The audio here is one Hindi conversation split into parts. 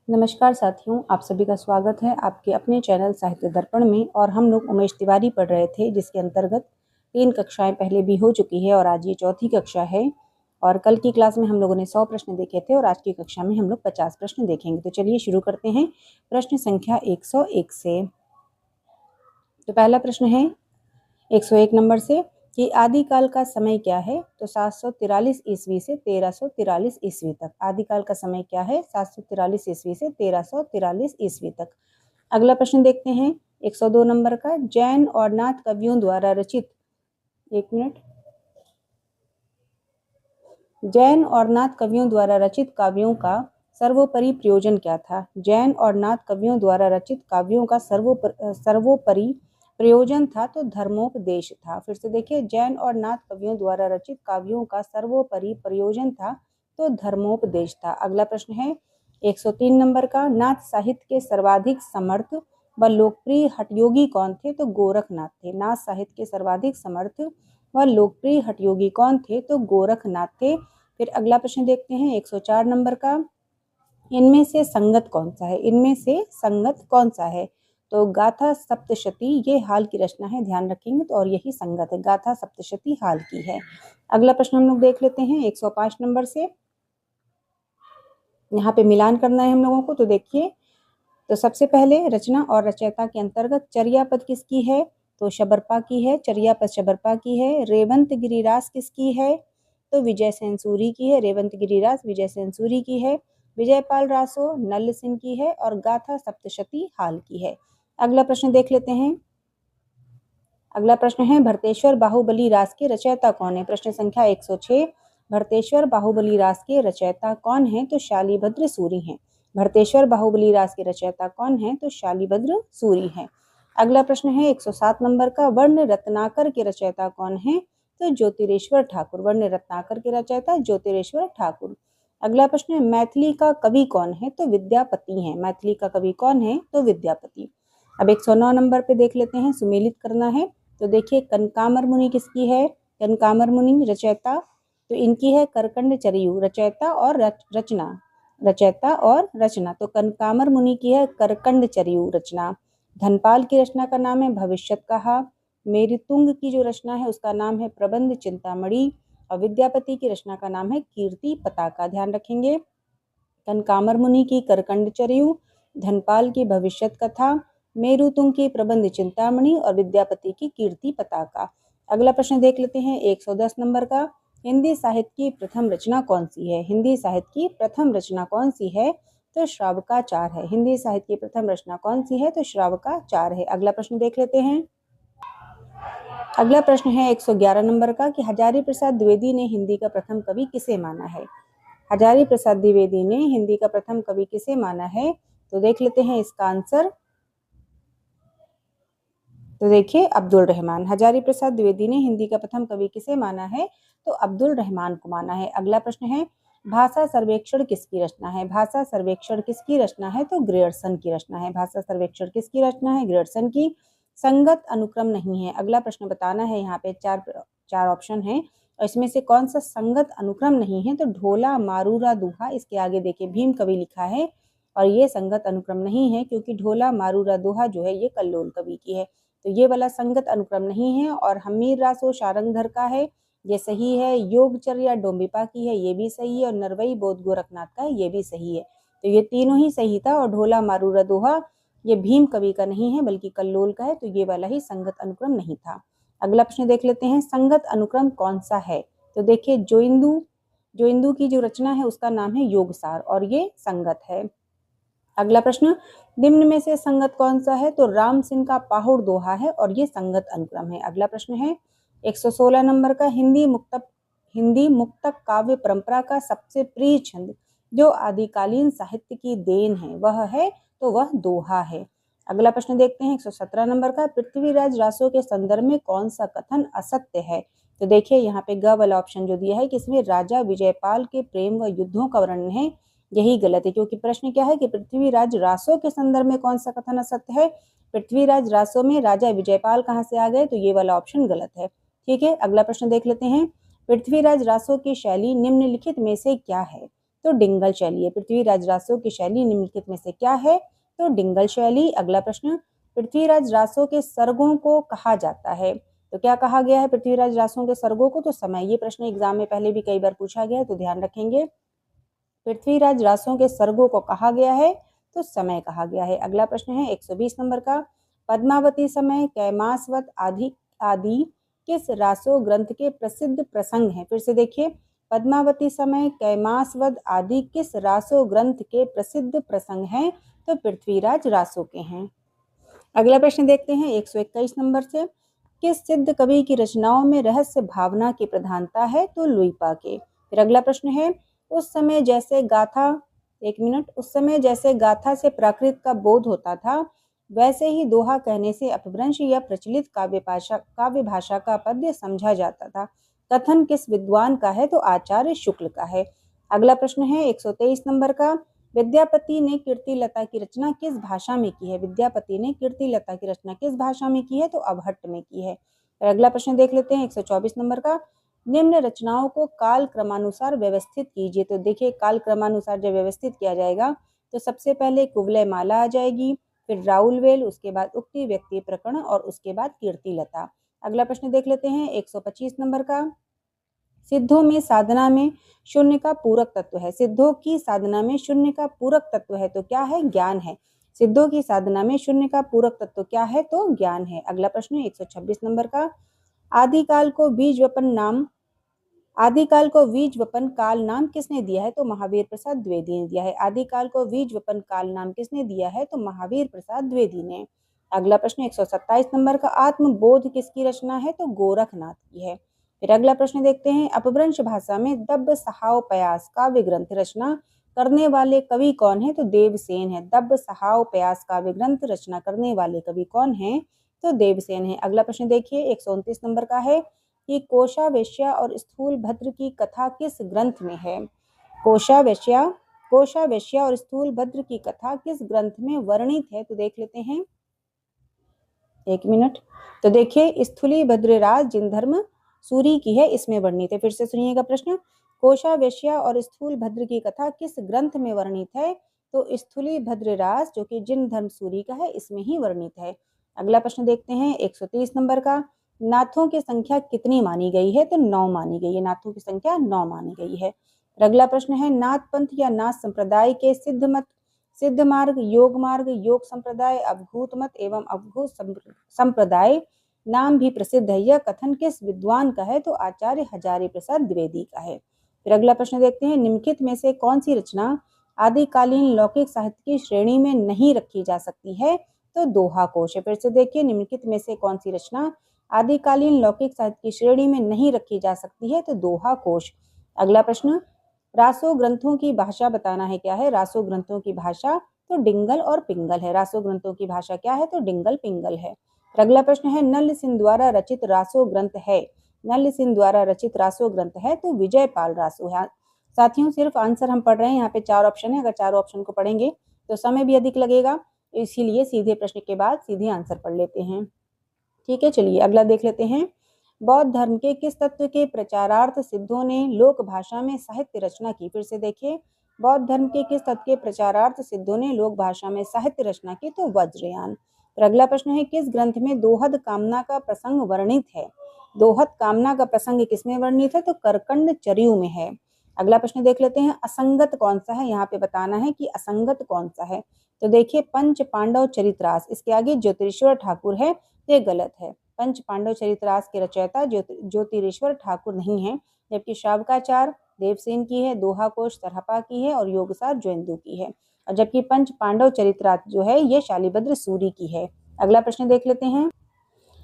नमस्कार साथियों, आप सभी का स्वागत है आपके अपने चैनल साहित्य दर्पण में। और हम लोग उमेश तिवारी पढ़ रहे थे, जिसके अंतर्गत 3 कक्षाएं पहले भी हो चुकी है और आज ये चौथी कक्षा है। और कल की क्लास में हम लोगों ने 100 प्रश्न देखे थे और आज की कक्षा में हम लोग 50 प्रश्न देखेंगे। तो चलिए शुरू करते हैं प्रश्न संख्या 101 से। तो पहला प्रश्न है 101 नंबर से कि आदिकाल का समय क्या है। तो 743 ईस्वी से 1343 ईस्वी तक। आदिकाल का समय क्या है? 743 ईस्वी से 1343 ईस्वी तक। अगला प्रश्न देखते हैं 102 नंबर का। जैन और नाथ कवियों द्वारा रचित, एक मिनट, जैन और नाथ कवियों द्वारा रचित काव्यों का सर्वोपरि प्रयोजन क्या था? जैन और नाथ कवियों द्वारा रचित काव्यों का सर्वोपरि प्रयोजन था तो धर्मोपदेश था। फिर से देखिए, जैन और नाथ कवियों द्वारा रचित काव्यों का सर्वोपरि प्रयोजन था तो धर्मोपदेश था। अगला प्रश्न है 103 नंबर का। नाथ साहित्य के सर्वाधिक समर्थ व लोकप्रिय हठयोगी कौन थे? तो गोरखनाथ थे। नाथ साहित्य के सर्वाधिक समर्थ व लोकप्रिय हठयोगी कौन थे? तो गोरखनाथ थे। फिर अगला प्रश्न देखते हैं 104 नंबर का। इनमें से संगत कौन सा है? इनमें से संगत कौन सा है? तो गाथा सप्तशती ये हाल की रचना है, ध्यान रखेंगे तो, और यही संगत है। गाथा सप्तशती हाल की है। अगला प्रश्न हम लोग देख लेते हैं 105 नंबर से। यहाँ पे मिलान करना है हम लोगों को। तो देखिए, तो सबसे पहले रचना और रचयिता के अंतर्गत चर्या पद किसकी है? तो शबरपा की है। चर्या पद शबरपा की है। रेवंत गिरिरास किसकी है? तो विजय सेन सूरी की है। रेवंत गिरिरास विजय सेन सूरी की है। विजयपाल रासो नल्ल सिंह की है और गाथा सप्तशती हाल की है। अगला प्रश्न देख लेते हैं। अगला प्रश्न है भरतेश्वर बाहुबली रास के रचयिता कौन है? प्रश्न संख्या 106। भरतेश्वर बाहुबली रास के रचयिता कौन है? तो शालिभद्र सूरी हैं। भरतेश्वर बाहुबली रास के रचयिता कौन है? तो शालिभद्र सूरी हैं। अगला प्रश्न है 107 नंबर का। वर्ण रत्नाकर के रचयिता कौन है? तो ज्योतिरेश्वर ठाकुर। वर्ण रत्नाकर के रचयिता ज्योतिरेश्वर ठाकुर। अगला प्रश्न है मैथिली का कवि कौन है? तो विद्यापति हैं। मैथिली का कवि कौन है? तो विद्यापति। अब 109 नंबर पे देख लेते हैं, सुमेलित करना है। तो देखिए, कनकामर मुनि किसकी है? कनकामर मुनि रचयिता तो इनकी है करकंड चरियु। रचयिता और रचना, रचयिता और रचना। तो कनकामर मुनि की है करकंड चरियु रचना। धनपाल की रचना का नाम है भविष्यत कहा। मेरुतुंग की जो रचना है उसका नाम है प्रबंध चिंतामणि। और विद्यापति की रचना का नाम है कीर्ति पताका। ध्यान रखेंगे, कनकामर मुनि की करकंड चरियु, धनपाल की भविष्यत कथा, मेरुतुंग की प्रबंध चिंतामणि और विद्यापति की कीर्ति पताका। अगला प्रश्न देख लेते हैं 110 नंबर का। हिंदी साहित्य की प्रथम रचना कौन सी है? हिंदी साहित्य की प्रथम रचना कौन सी है? तो श्रावकाचार है। हिंदी साहित्य की प्रथम रचना कौन सी है? तो श्रावकाचार है। अगला प्रश्न देख लेते हैं। अगला प्रश्न है 111 नंबर का कि हजारी प्रसाद द्विवेदी ने हिंदी का प्रथम कवि किसे माना है? हजारी प्रसाद द्विवेदी ने हिंदी का प्रथम कवि किसे माना है? तो देख लेते हैं इसका आंसर। तो देखिए, अब्दुल रहमान। हजारी प्रसाद द्विवेदी ने हिंदी का प्रथम कवि किसे माना है? तो अब्दुल रहमान को माना है। अगला प्रश्न है भाषा सर्वेक्षण किसकी रचना है? भाषा सर्वेक्षण किसकी रचना है? तो ग्रियर्सन की रचना है। भाषा सर्वेक्षण किसकी रचना है? ग्रियर्सन की। संगत अनुक्रम नहीं है। अगला प्रश्न बताना है। यहाँ पे चार ऑप्शन है और इसमें से कौन सा संगत अनुक्रम नहीं है? तो ढोला मारूरा दोहा, इसके आगे देखिए भीम कवि लिखा है और ये संगत अनुक्रम नहीं है, क्योंकि ढोला मारूरा दोहा जो है ये कल्लोल कवि की है। तो ये वाला संगत अनुक्रम नहीं है। और हमीर रासो शारंगधर का है, ये सही है। योगचर्या डोम्बिपा की है, ये भी सही है। और नरवई बोध गोरखनाथ का है, ये भी सही है। तो ये तीनों ही सही था। और ढोला मारूरा दोहा ये भीम कवि का नहीं है बल्कि कल्लोल का है, तो ये वाला ही संगत अनुक्रम नहीं था। अगला प्रश्न देख लेते हैं, संगत अनुक्रम कौन सा है? तो देखिए, जोइंदू की जो रचना है उसका नाम है योगसार और ये संगत है। अगला प्रश्न, निम्न में से संगत कौन सा है? तो राम सिंह का पाहुड़ दोहा है और ये संगत अनुक्रम है। अगला प्रश्न है 116 नंबर का। हिंदी मुक्तक काव्य परंपरा का सबसे प्रिय छंद जो आदिकालीन साहित्य की देन है वह है? तो वह दोहा है। अगला प्रश्न देखते हैं 117 नंबर का। पृथ्वीराज रासो के संदर्भ में कौन सा कथन असत्य है? तो देखिए, यहाँ पे ग वाला ऑप्शन जो दिया है कि इसमें राजा विजयपाल के प्रेम व युद्धों का वर्णन है, यही गलत है। क्योंकि प्रश्न क्या है कि पृथ्वीराज रासो के संदर्भ में कौन सा कथन असत्य है? पृथ्वीराज रासो में राजा विजयपाल कहाँ से आ गए? तो ये वाला ऑप्शन गलत है। ठीक है, अगला प्रश्न देख लेते हैं। पृथ्वीराज रासो की शैली निम्नलिखित में से क्या है? तो डिंगल शैली है। पृथ्वीराज रासो की शैली निम्नलिखित में से क्या है? तो डिंगल शैली। अगला प्रश्न, पृथ्वीराज रासो के सर्गों को कहा जाता है, तो क्या कहा गया है पृथ्वीराज रासो के सर्गों को? तो समय। ये प्रश्न एग्जाम में पहले भी कई बार पूछा गया है, तो ध्यान रखेंगे। पृथ्वीराज रासो के सर्गों को कहा गया है, तो समय कहा गया है। अगला प्रश्न है 120 नंबर का, पद्मावती समय, कैमासवत आदि आदि किस रासो ग्रंथ के प्रसिद्ध प्रसंग हैं? फिर से देखिए, पद्मावती समय, कैमासवत आदि किस रासो ग्रंथ के प्रसिद्ध प्रसंग हैं? तो पृथ्वीराज रासो के हैं। अगला प्रश्न देखते हैं 121 नंबर से, किस सिद्ध कवि की रचनाओं में रहस्य भावना की प्रधानता है? तो लुइपा के। फिर अगला प्रश्न है, उस समय जैसे गाथा से प्राकृत का बोध होता था, वैसे ही दोहा कहने से अपभ्रंश या प्रचलित काव्य भाषा का पद्य समझा जाता था। कथन किस विद्वान का है? तो आचार्य शुक्ल का है। अगला प्रश्न है 123 नंबर का, विद्यापति ने कीर्तिलता की रचना किस भाषा में की है? विद्यापति ने कीर्तिलता की रचना किस भाषा में की है? तो अवहट्ट में की है। अगला प्रश्न देख लेते हैं 124 नंबर का, निम्न रचनाओं को काल क्रमानुसार व्यवस्थित कीजिए। तो देखिए, काल क्रमानुसार जब व्यवस्थित किया जाएगा तो सबसे पहले कुवलय माला आ जाएगी, फिर राउलवेल, उसके बाद उक्ति व्यक्ति प्रकरण और उसके बाद कीर्तिलता। अगला प्रश्न देख लेते हैं 125 नंबर का, सिद्धों में साधना में शून्य का पूरक तत्व है। सिद्धों की साधना में शून्य का पूरक तत्व है, तो क्या है? ज्ञान है। सिद्धों की साधना में शून्य का पूरक तत्व क्या है? तो ज्ञान है। अगला प्रश्न 126 नंबर का, आदिकाल को बीज वपन काल नाम किसने दिया है? तो महावीर प्रसाद द्विवेदी ने दिया है। आदिकाल को बीज वपन काल नाम किसने दिया है? तो महावीर प्रसाद द्विवेदी ने। अगला प्रश्न 127 नंबर का, आत्मबोध किसकी रचना है? तो गोरखनाथ की है। फिर अगला प्रश्न देखते हैं, अपभ्रंश भाषा में दब्ब सहाव पयास काव्य ग्रंथ रचना करने वाले कवि कौन है? तो देवसेन है। दब्ब सहाव पयास काव्य ग्रंथ रचना करने वाले कवि कौन है? तो देवसेन है। अगला प्रश्न देखिए 129 नंबर का है कि कोशावेश्या और स्थूल भद्र की कथा किस ग्रंथ में है? कोशावेश्या और स्थूल भद्र की कथा किस ग्रंथ में वर्णित है? तो देख लेते हैं, एक मिनट। तो देखिए, स्थूली भद्रराज जिनधर्म सूरी की है, इसमें वर्णित है। फिर से सुनिएगा प्रश्न, कोशावेश्या और स्थूल भद्र की कथा किस ग्रंथ में वर्णित है? तो स्थूली भद्रराज जो कि जिनधर्म सूरी का है, इसमें ही वर्णित है। अगला प्रश्न देखते हैं 130 नंबर का, नाथों की संख्या कितनी मानी गई है? तो 9 मानी गई है। नाथों की संख्या 9 मानी गई है। अगला प्रश्न है, नाथ पंथ या नाथ संप्रदाय के सिद्ध मार्ग, योग संप्रदाय, अवधूत मत एवं अवधूत संप्रदाय नाम भी प्रसिद्ध है। यह कथन किस विद्वान का है? तो आचार्य हजारी प्रसाद द्विवेदी का है। फिर अगला प्रश्न देखते हैं, निम्नलिखित में से कौन सी रचना आदिकालीन लौकिक साहित्य की श्रेणी में नहीं रखी जा सकती है? तो दोहा कोश है। फिर से देखिए, निम्नलिखित में से कौन सी रचना आदिकालीन लौकिक साहित्य की श्रेणी में नहीं रखी जा सकती है? तो दोहा कोश। अगला प्रश्न, रासो ग्रंथों की भाषा बताना है। क्या है रासो ग्रंथों की भाषा? तो डिंगल और पिंगल है। रासो ग्रंथों की भाषा क्या है? तो डिंगल पिंगल है। अगला प्रश्न है, नल सिंह द्वारा रचित रासो ग्रंथ है। नल सिंह द्वारा रचित रासो ग्रंथ है तो विजयपाल रासो है। साथियों, सिर्फ आंसर हम पढ़ रहे हैं, यहाँ पे 4 ऑप्शन है। अगर 4 ऑप्शन को पढ़ेंगे तो समय भी अधिक लगेगा, इसीलिए सीधे प्रश्न के बाद सीधे आंसर पढ़ लेते हैं। ठीक है, चलिए अगला देख लेते हैं, बौद्ध धर्म के किस तत्व के प्रचारार्थ सिद्धों ने लोक भाषा में साहित्य रचना की? फिर से देखिए, बौद्ध धर्म के किस तत्व के प्रचारार्थ सिद्धों ने लोक भाषा में साहित्य रचना की? तो वज्रयान। फिर अगला प्रश्न है, किस ग्रंथ में दोहद कामना का प्रसंग वर्णित है? दोहद कामना का प्रसंग किसमें वर्णित है? तो करकंड चर्यू में है। अगला प्रश्न देख लेते हैं, असंगत कौन सा है? यहाँ पे बताना है कि असंगत कौन सा है। तो देखिए, पंच पांडव चरित्रास, इसके आगे ज्योतिरीश्वर ठाकुर है, ये गलत है। पंच पांडव चरित्रास के रचयिता ज्योतिरीश्वर ठाकुर नहीं है, जबकि शावकाचार देवसेन की है, दोहा कोश सरहपा की है और योगसार जोइंदू की है। और जबकि पंच पांडव चरित्रास जो है ये शालिभद्र सूरी की है। अगला प्रश्न देख लेते हैं।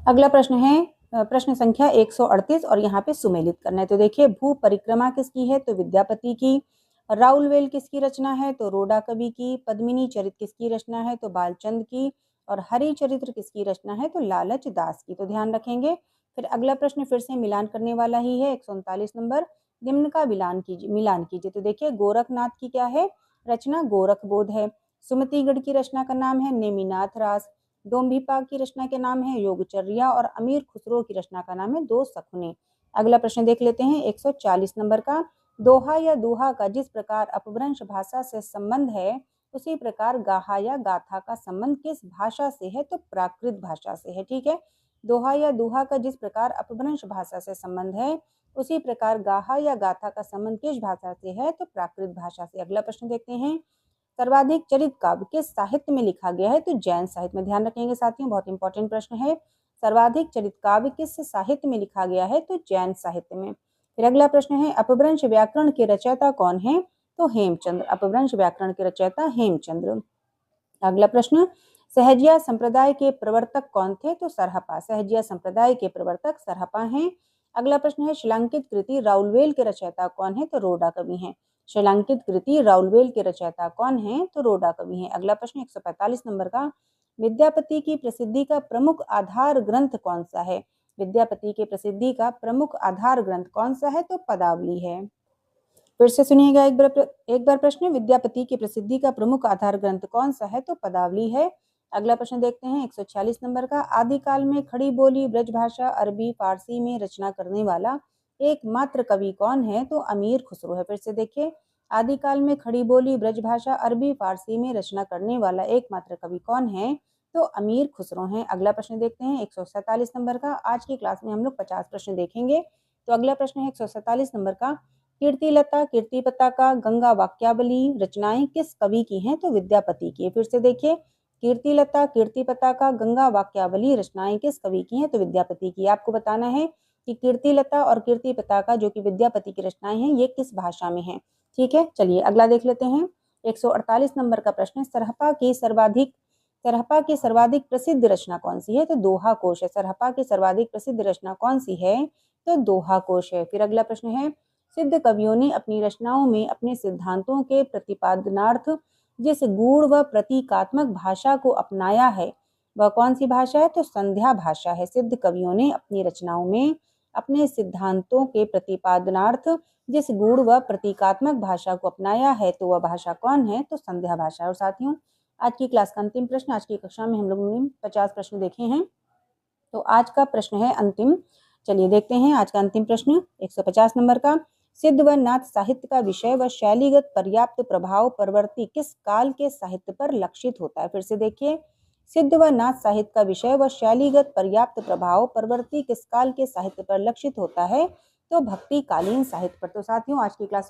अगला प्रश्न है प्रश्न संख्या 138 और यहाँ पे सुमेलित करना है। तो देखिए, भू परिक्रमा किसकी है? तो विद्यापति की। राउलवेल किसकी रचना है? तो रोडा कवि की। पद्मिनी चरित किसकी रचना है? तो बालचंद की। और हरि चरित्र किसकी रचना है? तो लालच दास की। तो ध्यान रखेंगे। फिर अगला प्रश्न फिर से मिलान करने वाला ही है, 139 नंबर, निम्न का मिलान कीजिए। तो देखिए, गोरखनाथ की क्या है रचना? गोरख बोध है। सुमतिगढ़ की रचना का नाम है नेमिनाथ रास। डोम्भिपा की रचना के नाम है योगचर्या और अमीर खुसरो की रचना का नाम है दो सखुने। अगला प्रश्न देख लेते हैं 140 नंबर का, दोहा या दोहा का जिस प्रकार अपभ्रंश भाषा से संबंध है, उसी प्रकार गाहा या गाथा का संबंध किस भाषा से है? तो प्राकृत भाषा से है। ठीक है, दोहा या दोहा का जिस प्रकार अपभ्रंश भाषा से संबंध है, उसी प्रकार गाहा या गाथा का संबंध किस भाषा से है? तो प्राकृत भाषा से। अगला प्रश्न देखते हैं, सर्वाधिक चरित काव्य किस साहित्य में लिखा गया है? तो जैन साहित्य में। ध्यान रखेंगे साथियों, बहुत इंपॉर्टेंट प्रश्न है। सर्वाधिक चरित काव्य किस साहित्य में लिखा गया है? तो जैन साहित्य में। फिर अगला प्रश्न है, अपभ्रंश व्याकरण के रचयिता कौन है? तो हेमचंद्र। अपभ्रंश व्याकरण के रचयिता हेमचंद्र। अगला प्रश्न, सहजिया संप्रदाय के प्रवर्तक कौन थे? तो सरहपा। सहजिया संप्रदाय के प्रवर्तक सरहपा हैं। अगला प्रश्न है, शिलांकित कृति राउलवेल के रचयिता कौन है? तो रोडा कवि हैं। शिलांकित कृति राउलवेल के रचयिता कौन है? तो रोडा कवि हैं। अगला प्रश्न 145 नंबर का, विद्यापति की प्रसिद्धि का प्रमुख आधार ग्रंथ कौन सा है? विद्यापति के प्रसिद्धि का प्रमुख आधार ग्रंथ कौन सा है? तो पदावली है। फिर से सुनिएगा एक बार प्रश्न, विद्यापति की प्रसिद्धि का प्रमुख आधार ग्रंथ कौन सा है? तो पदावली है। अगला प्रश्न देखते हैं 146 नंबर का, आदिकाल में खड़ी बोली ब्रजभाषा अरबी फारसी में रचना करने वाला एकमात्र कवि कौन है? तो अमीर खुसरो है। फिर से देखिए, आदिकाल में खड़ी बोली ब्रजभाषा अरबी फारसी में रचना करने वाला एकमात्र कवि कौन है? तो अमीर खुसरो हैं। अगला प्रश्न देखते हैं 147 नंबर का। आज की क्लास में हम लोग 50 प्रश्न देखेंगे। तो अगला प्रश्न है 147 नंबर का, कीर्तिलता कीर्ति पताका गंगा वाक्यावली रचनाएं किस कवि की हैं? तो विद्यापति की। फिर से देखिए, कीर्तिलता कीर्ति पताका गंगा वाक्यावली रचनाएं किस कवि की हैं? तो विद्यापति की। आपको बताना है कि कीर्तिलता और कीर्ति पताका जो कि विद्यापति की रचनाएं हैं, ये किस भाषा में है। ठीक है, चलिए अगला देख लेते हैं। 148 नंबर का प्रश्न, सरहपा की सर्वाधिक प्रसिद्ध रचना कौन सी है? तो दोहा कोश है। सरहपा की सर्वाधिक प्रसिद्ध रचना कौन सी है? तो दोहा कोश है। फिर अगला प्रश्न है, सिद्ध कवियों ने अपनी रचनाओं में अपने सिद्धांतों के प्रतिपादनार्थ जिस गूढ़ व प्रतीकात्मक भाषा को अपनाया है, वह कौन सी भाषा है? तो संध्या भाषा है। सिद्ध कवियों ने अपनी रचनाओं में अपने सिद्धांतों के प्रतिपादनार्थ जिस गूढ़ व प्रतीकात्मक भाषा को अपनाया है, तो वह भाषा कौन है? तो संध्या भाषा। और साथियों, आज की क्लास का अंतिम प्रश्न, आज की कक्षा में हम लोगों ने 50 प्रश्न देखे हैं, तो आज का प्रश्न है अंतिम। चलिए देखते हैं आज का अंतिम प्रश्न 150 नंबर का, सिद्ध व नाथ साहित्य का विषय व शैलीगत पर्याप्त प्रभाव परवर्ती किस काल के साहित्य पर लक्षित होता है? फिर से देखिए, सिद्ध व नाथ साहित्य का विषय व शैलीगत पर्याप्त प्रभाव परवर्ती किस काल के साहित्य पर लक्षित होता है? तो भक्ति कालीन साहित्य पर। तो साथियों, आज की क्लास